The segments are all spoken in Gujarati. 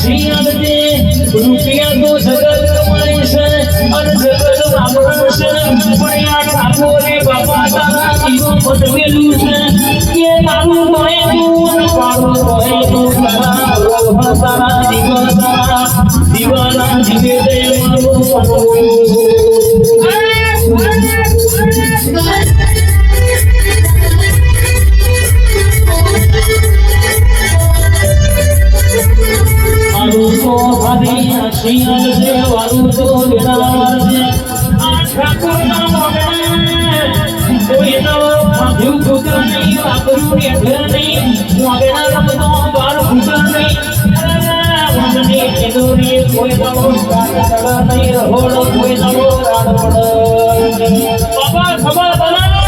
શિયાળે રૂપિયા તો જગત કમાય છે અને જગત વાપરે છે પણ આ ઠાકોરે બાપા તારા જીવન બદલેલું છે કે તારું તોય તું પાડું તોય તું તારા દીવાના જીવે દે મારું શિયાળ દે વાળું તો વિનાર દે આ ઠાકોરના મોગણા કોઈ નો માધ્યું ફૂટા નહીં વાપરું રેઠ નહીં મોગણા રમતો બાર ફૂટા નહીં વંદની કેદોરી કોઈ નવો કાઢ નહીં રહોડો કોઈ નવો રાડોડ બાબા ખબર બના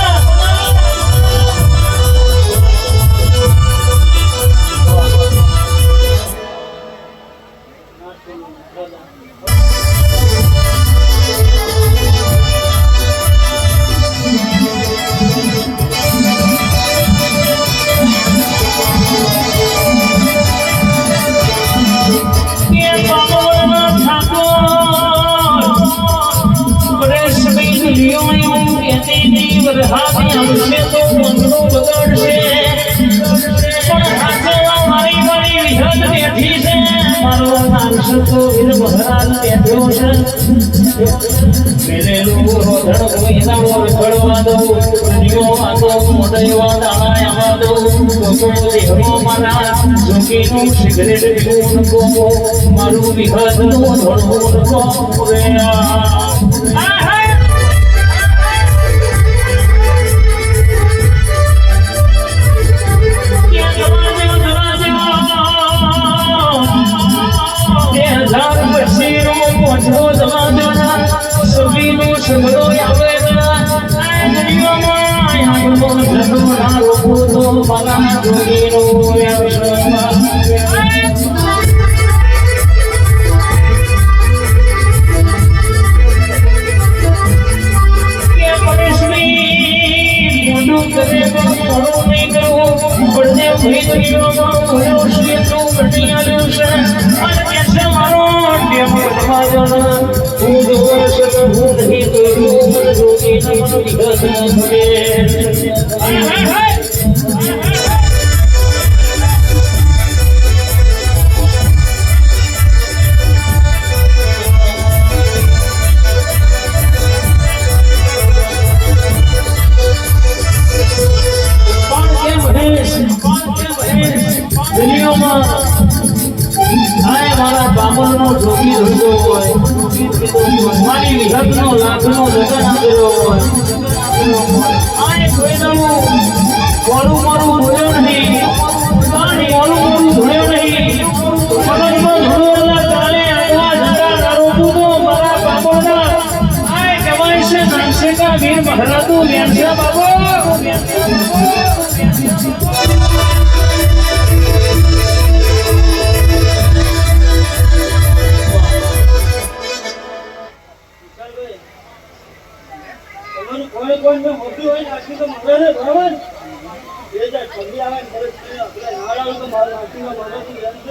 મારું વિહદ નો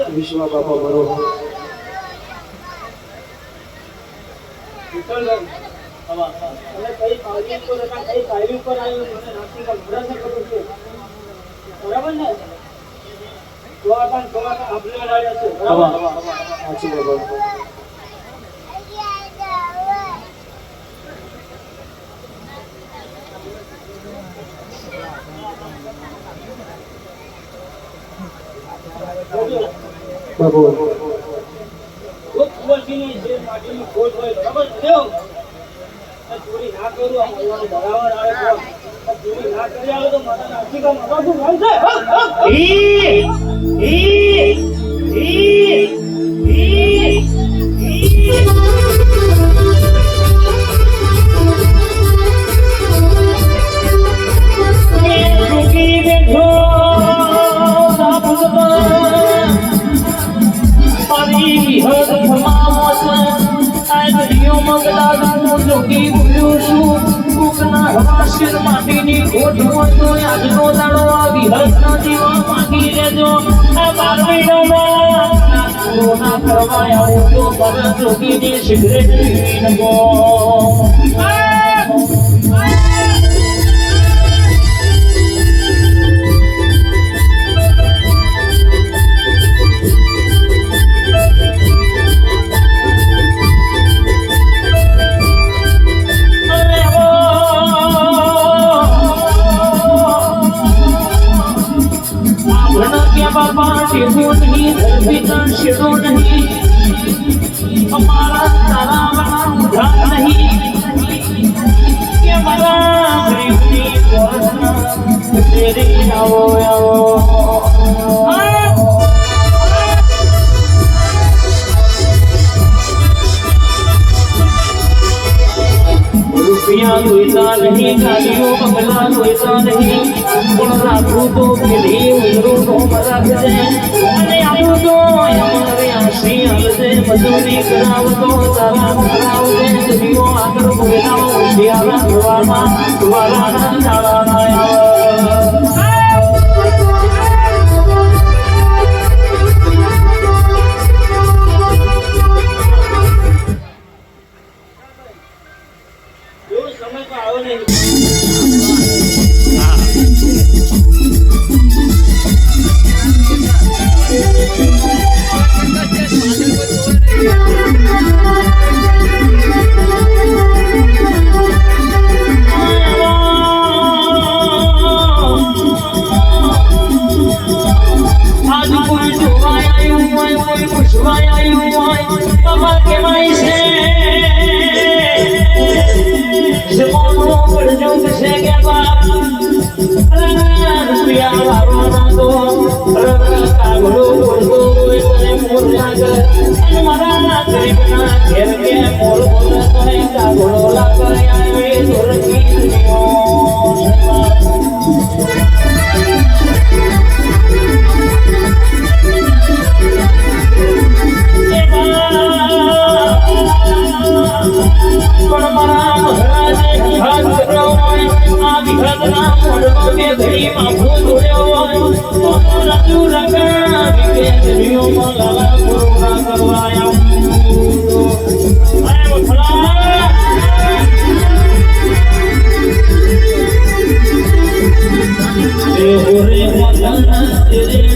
વિશ્વ બાપા બરોબર બરાબર ને તો ચોરી ના કરું બરાબર આવે ચોરી ના કરી આવે તો મારા નાખી કા મારું નામ માટીની ખોટ હોય આજનો દાડો આવી હસ ના દીવા માંગી લેજો આ બારમીનો કોના કરવાય આવું તો પર જોગીની સિગરેટ પીને ગો बाबा शिवो नहीं पिता शिवो नहीं हमारा तारा बना उधार नहीं ये मरा गरीबी वासना तेरी आओ आओ रुपया लोईता नहीं गाड़ियों बंगला लोईता नहीं पण राखू तो पीढ़ी उधरू तो मरा दे अने आऊ तो हमारे आशी हलदे मजूरी कराव तो तारा कराव दे दुनिया आकर बोला उठियाला दुआमा दुआला ना जाला ना समय को आओ नहीं आज कोई सुवाया हुआ कोई खुशवाया हुआ बाबा के माई से Semono berjung kesege bab Rupiah warna to Kagulu kurgu Kone murnaga Marana keripna Kerke mur murna Kagulu laga Yai turki dunia तेरे